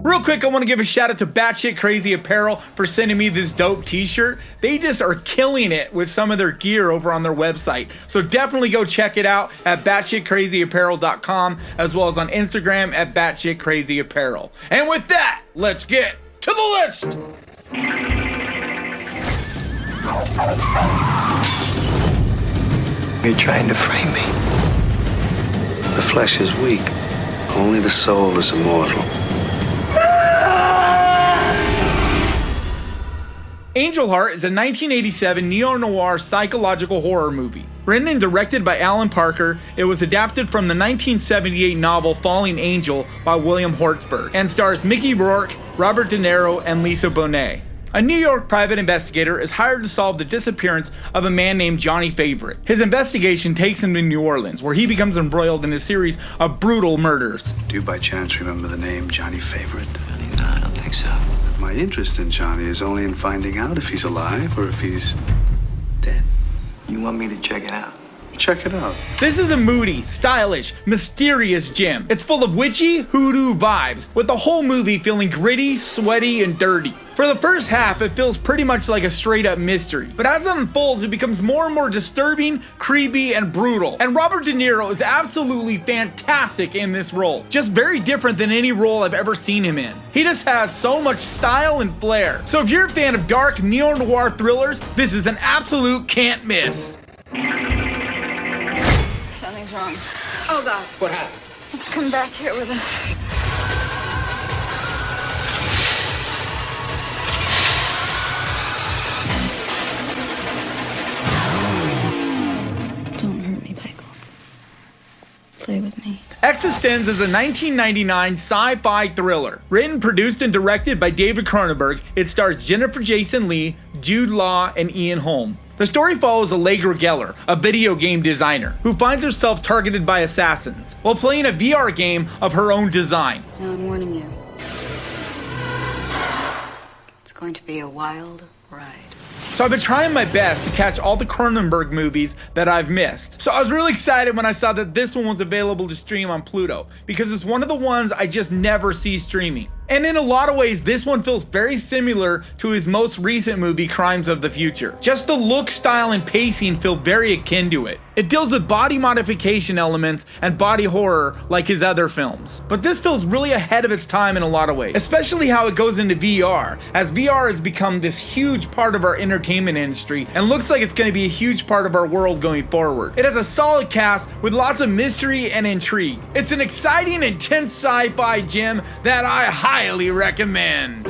Real quick, I want to give a shout out to Batshit Crazy Apparel for sending me this dope t-shirt. They just are killing it with some of their gear over on their website. So definitely go check it out at batshitcrazyapparel.com, as well as on Instagram at batshitcrazyapparel. And with that, let's get to the list. You're trying to frame me. The flesh is weak. Only the soul is immortal. Angel Heart is a 1987 neo-noir psychological horror movie. Written and directed by Alan Parker, it was adapted from the 1978 novel Falling Angel by William Hortzberg and stars Mickey Rourke, Robert De Niro, and Lisa Bonet. A New York private investigator is hired to solve the disappearance of a man named Johnny Favorite. His investigation takes him to New Orleans, where he becomes embroiled in a series of brutal murders. Do you by chance remember the name Johnny Favorite? No, I don't think so. My interest in Johnny is only in finding out if he's alive or if he's dead. You want me to check it out? Check it out. This is a moody, stylish, mysterious gem. It's full of witchy, hoodoo vibes, with the whole movie feeling gritty, sweaty, and dirty. For the first half, it feels pretty much like a straight-up mystery, but as it unfolds, it becomes more and more disturbing, creepy, and brutal. And Robert De Niro is absolutely fantastic in this role, just very different than any role I've ever seen him in. He just has so much style and flair. So if you're a fan of dark, neo-noir thrillers, this is an absolute can't miss. Something's wrong. Oh, God. What happened? Let's come back here with us. Don't hurt me, Michael. Play with me. Existenz is a 1999 sci-fi thriller. Written, produced, and directed by David Cronenberg, it stars Jennifer Jason Leigh, Jude Law, and Ian Holm. The story follows Allegra Geller, a video game designer, who finds herself targeted by assassins while playing a VR game of her own design. Now I'm warning you. It's going to be a wild ride. So I've been trying my best to catch all the Cronenberg movies that I've missed. So I was really excited when I saw that this one was available to stream on Pluto, because it's one of the ones I just never see streaming. And in a lot of ways, this one feels very similar to his most recent movie, Crimes of the Future. Just the look, style, and pacing feel very akin to it. It deals with body modification elements and body horror like his other films. But this feels really ahead of its time in a lot of ways, especially how it goes into VR, as VR has become this huge part of our entertainment industry and looks like it's going to be a huge part of our world going forward. It has a solid cast with lots of mystery and intrigue. It's an exciting, intense sci-fi gem that I highly recommend.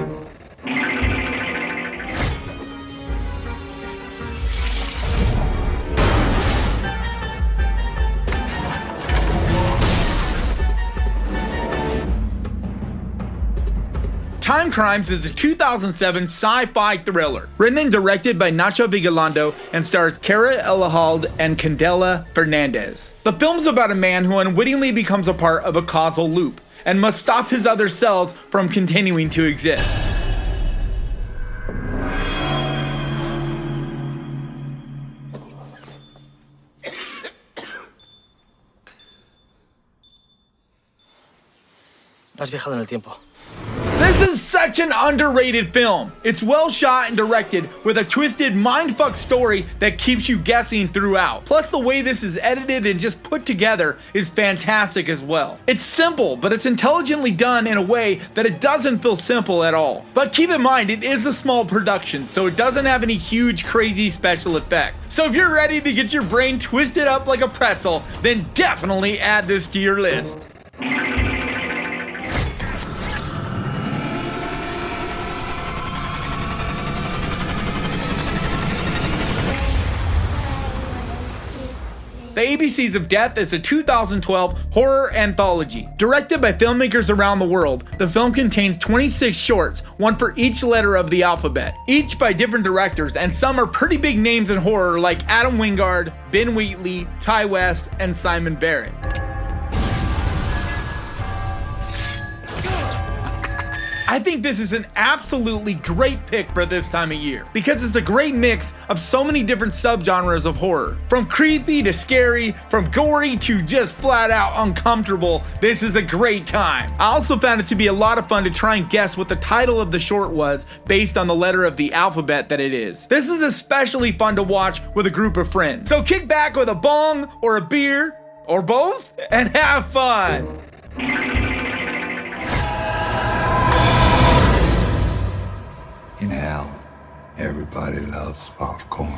Time Crimes is a 2007 sci-fi thriller, written and directed by Nacho Vigalondo and stars Cara Elahald and Candela Fernandez. The film's about a man who unwittingly becomes a part of a causal loop and must stop his other selves from continuing to exist. Has viajado en el tiempo. This is such an underrated film. It's well shot and directed with a twisted mindfuck story that keeps you guessing throughout. Plus the way this is edited and just put together is fantastic as well. It's simple, but it's intelligently done in a way that it doesn't feel simple at all. But keep in mind, it is a small production, so it doesn't have any huge crazy special effects. So if you're ready to get your brain twisted up like a pretzel, then definitely add this to your list. The ABCs of Death is a 2012 horror anthology. Directed by filmmakers around the world, the film contains 26 shorts, one for each letter of the alphabet, each by different directors, and some are pretty big names in horror like Adam Wingard, Ben Wheatley, Ty West, and Simon Barrett. I think this is an absolutely great pick for this time of year because it's a great mix of so many different subgenres of horror. From creepy to scary, from gory to just flat out uncomfortable, this is a great time. I also found it to be a lot of fun to try and guess what the title of the short was based on the letter of the alphabet that it is. This is especially fun to watch with a group of friends. So kick back with a bong or a beer or both and have fun. In hell, everybody loves popcorn.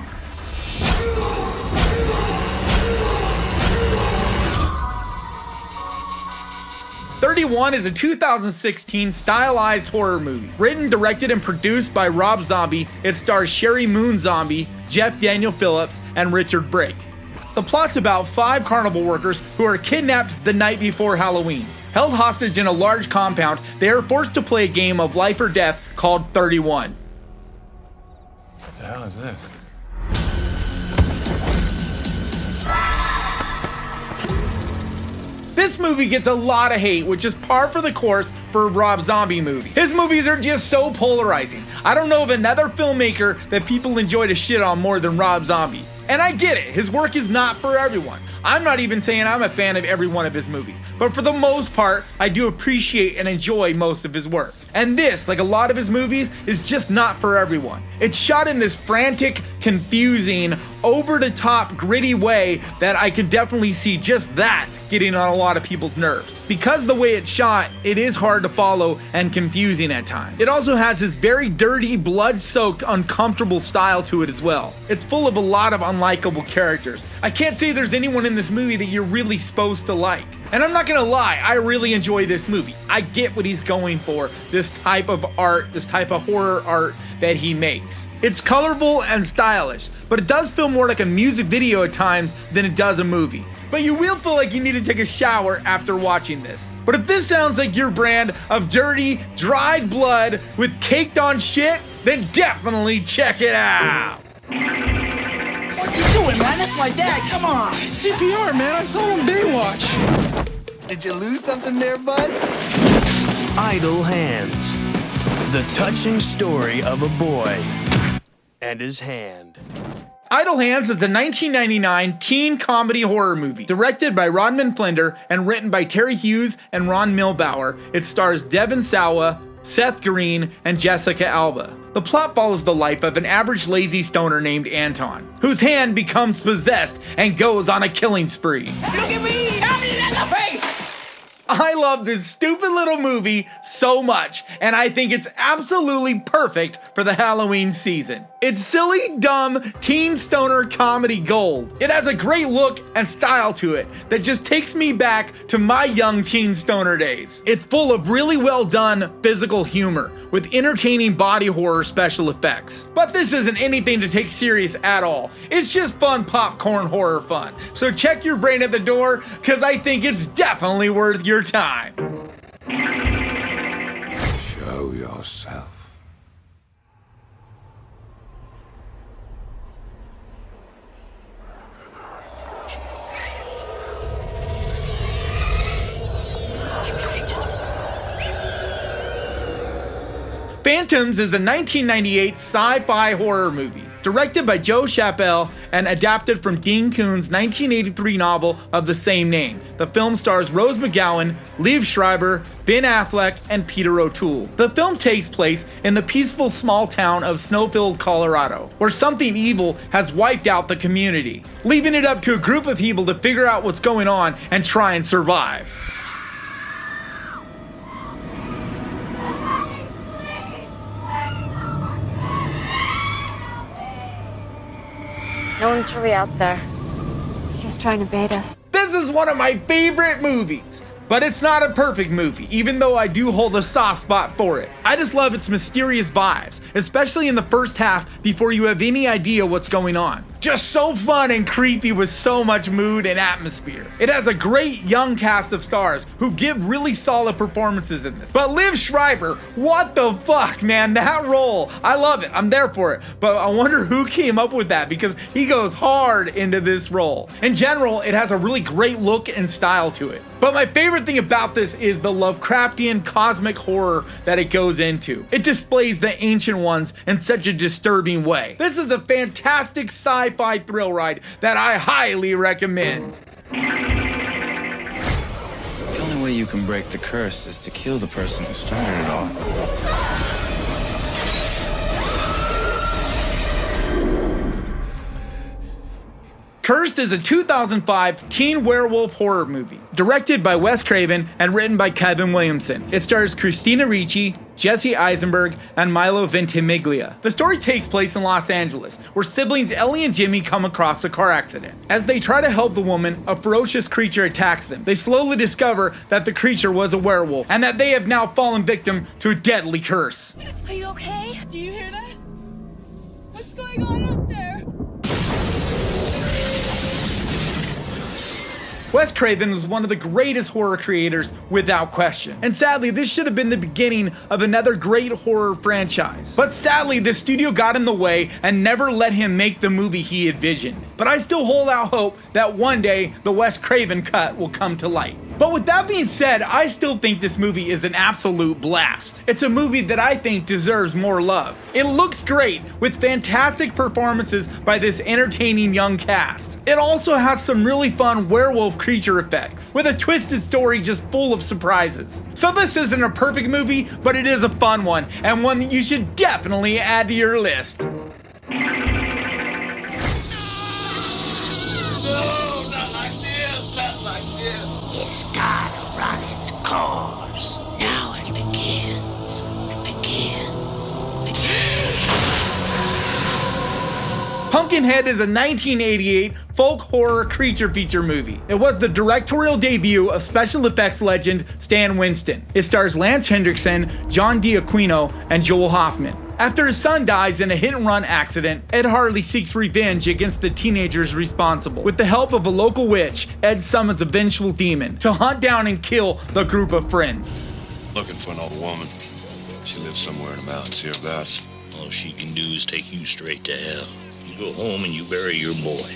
"31" is a 2016 stylized horror movie. Written, directed, and produced by Rob Zombie, it stars Sherry Moon Zombie, Jeff Daniel Phillips, and Richard Brake. The plot's about 5 carnival workers who are kidnapped the night before Halloween. Held hostage in a large compound, they are forced to play a game of life or death called 31. What the hell is this? This movie gets a lot of hate, which is par for the course for a Rob Zombie movie. His movies are just so polarizing. I don't know of another filmmaker that people enjoy to shit on more than Rob Zombie. And I get it, his work is not for everyone. I'm not even saying I'm a fan of every one of his movies, but for the most part, I do appreciate and enjoy most of his work. And this, like a lot of his movies, is just not for everyone. It's shot in this frantic, confusing, over-the-top, gritty way that I can definitely see just that getting on a lot of people's nerves. Because the way it's shot, it is hard to follow and confusing at times. It also has this very dirty, blood-soaked, uncomfortable style to it as well. It's full of a lot of unlikable characters. I can't say there's anyone in this movie that you're really supposed to like. And I'm not gonna lie, I really enjoy this movie. I get what he's going for, this type of art, this type of horror art that he makes. It's colorful and stylish, but it does feel more like a music video at times than it does a movie. But you will feel like you need to take a shower after watching this. But if this sounds like your brand of dirty, dried blood with caked on shit, then definitely check it out. What you doing, man? That's my dad. Come on. CPR, man. I saw him Baywatch. Did you lose something there, bud? Idle Hands. The touching story of a boy and his hand. Idle Hands is a 1999 teen comedy horror movie directed by Rodman Flender and written by Terry Hughes and Ron Milbauer. It stars Devon Sawa, Seth Green, and Jessica Alba. The plot follows the life of an average lazy stoner named Anton, whose hand becomes possessed and goes on a killing spree. Look at me. I'm in the face. I love this stupid little movie so much, and I think it's absolutely perfect for the Halloween season. It's silly, dumb, teen stoner comedy gold. It has a great look and style to it that just takes me back to my young teen stoner days. It's full of really well done physical humor with entertaining body horror special effects. But this isn't anything to take serious at all. It's just fun popcorn horror fun. So check your brain at the door, because I think it's definitely worth your time. Show yourself. Phantoms is a 1998 sci-fi horror movie, directed by Joe Chappelle and adapted from Dean Koontz' 1983 novel of the same name. The film stars Rose McGowan, Liev Schreiber, Ben Affleck, and Peter O'Toole. The film takes place in the peaceful small town of Snowfield, Colorado, where something evil has wiped out the community, leaving it up to a group of people to figure out what's going on and try and survive. No one's really out there. It's just trying to bait us. This is one of my favorite movies, but it's not a perfect movie, even though I do hold a soft spot for it. I just love its mysterious vibes, especially in the first half before you have any idea what's going on. Just so fun and creepy with so much mood and atmosphere. It has a great young cast of stars who give really solid performances in this. But Liv Schreiber, what the fuck, man? That role, I love it. I'm there for it. But I wonder who came up with that because he goes hard into this role. In general, it has a really great look and style to it. But my favorite thing about this is the Lovecraftian cosmic horror that it goes into. It displays the Ancient Ones in such a disturbing way. This is a fantastic sci-fi thrill ride that I highly recommend. The only way you can break the curse is to kill the person who started it all. Cursed is a 2005 teen werewolf horror movie, directed by Wes Craven and written by Kevin Williamson. It stars Christina Ricci, Jesse Eisenberg, and Milo Ventimiglia. The story takes place in Los Angeles, where siblings Ellie and Jimmy come across a car accident. As they try to help the woman, a ferocious creature attacks them. They slowly discover that the creature was a werewolf, and that they have now fallen victim to a deadly curse. Are you okay? Do you hear that? What's going on out there? Wes Craven was one of the greatest horror creators without question. And sadly, this should have been the beginning of another great horror franchise. But sadly, the studio got in the way and never let him make the movie he envisioned. But I still hold out hope that one day the Wes Craven cut will come to light. But with that being said, I still think this movie is an absolute blast. It's a movie that I think deserves more love. It looks great with fantastic performances by this entertaining young cast. It also has some really fun werewolf creature effects, with a twisted story just full of surprises. So this isn't a perfect movie, but it is a fun one, and one that you should definitely add to your list. It's gotta run its course. Now it begins. It begins. Pumpkinhead is a 1988 folk horror creature feature movie. It was the directorial debut of special effects legend Stan Winston. It stars Lance Henriksen, John D'Aquino, and Joel Hoffman. After his son dies in a hit-and-run accident, Ed Harley seeks revenge against the teenagers responsible. With the help of a local witch, Ed summons a vengeful demon to hunt down and kill the group of friends. Looking for an old woman. She lives somewhere in the mountains hereabouts. All she can do is take you straight to hell. You go home and you bury your boy.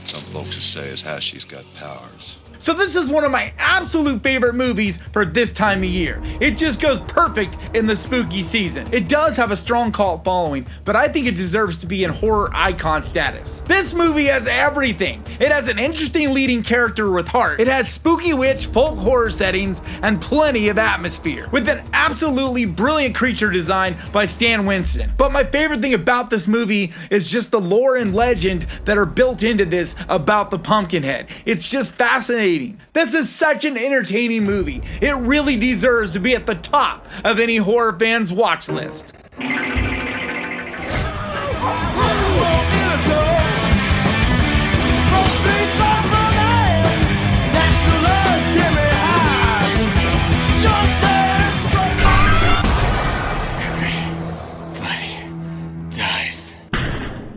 Some folks say as how she's got powers. So this is one of my absolute favorite movies for this time of year. It just goes perfect in the spooky season. It does have a strong cult following, but I think it deserves to be in horror icon status. This movie has everything. It has an interesting leading character with heart. It has spooky witch folk horror settings and plenty of atmosphere, with an absolutely brilliant creature design by Stan Winston. But my favorite thing about this movie is just the lore and legend that are built into this about the Pumpkinhead. It's just fascinating. This is such an entertaining movie. It really deserves to be at the top of any horror fan's watch list.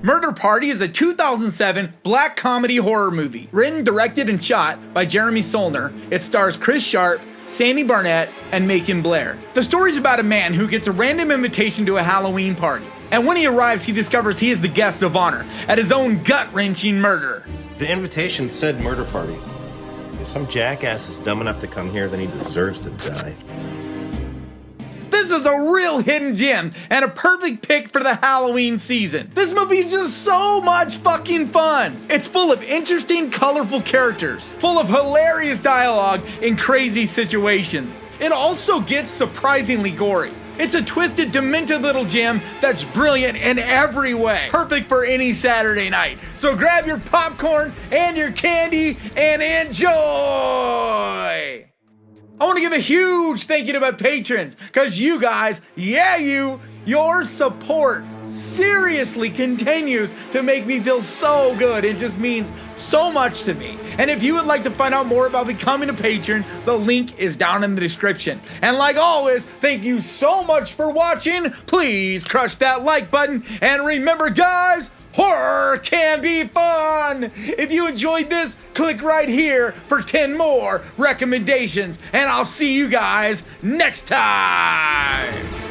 Murder Party is a 2007 black comedy horror movie, written, directed, and shot by Jeremy Solner. It stars Chris Sharp, Sandy Barnett, and Macon Blair. The story's about a man who gets a random invitation to a Halloween party. And when he arrives, he discovers he is the guest of honor at his own gut-wrenching murder. The invitation said murder party. If some jackass is dumb enough to come here, then he deserves to die. This is a real hidden gem and a perfect pick for the Halloween season. This movie is just so much fucking fun. It's full of interesting, colorful characters, full of hilarious dialogue in crazy situations. It also gets surprisingly gory. It's a twisted, demented little gem that's brilliant in every way. Perfect for any Saturday night. So grab your popcorn and your candy and enjoy! I want to give a huge thank you to my patrons, because you guys, your support seriously continues to make me feel so good. It just means so much to me. And if you would like to find out more about becoming a patron, the link is down in the description. And like always, thank you so much for watching. Please crush that like button. And remember, guys, horror can be fun. If you enjoyed this, click right here for 10 more recommendations, and I'll see you guys next time.